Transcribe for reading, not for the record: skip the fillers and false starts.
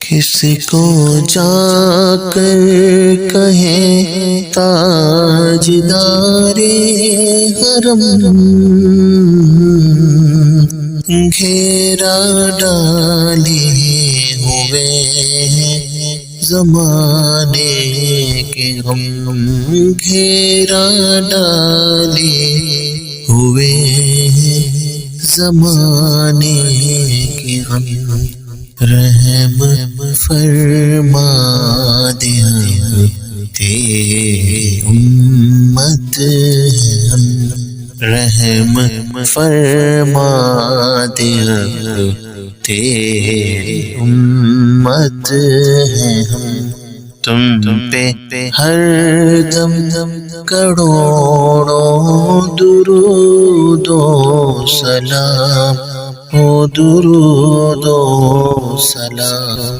کسی کو جا کر کہیں تاجدار حرم، گھیرا ڈالے ہوئے ہیں زمانے کے غم، گھیرا ڈالے ہوئے ہیں زمانے کے غم، رحم فرما دے تیری امت ہم، رحم فرما دے تیری امت ہے ہم، تم پہ ہر دم کروڑوں درود و سلام، درود و سلام۔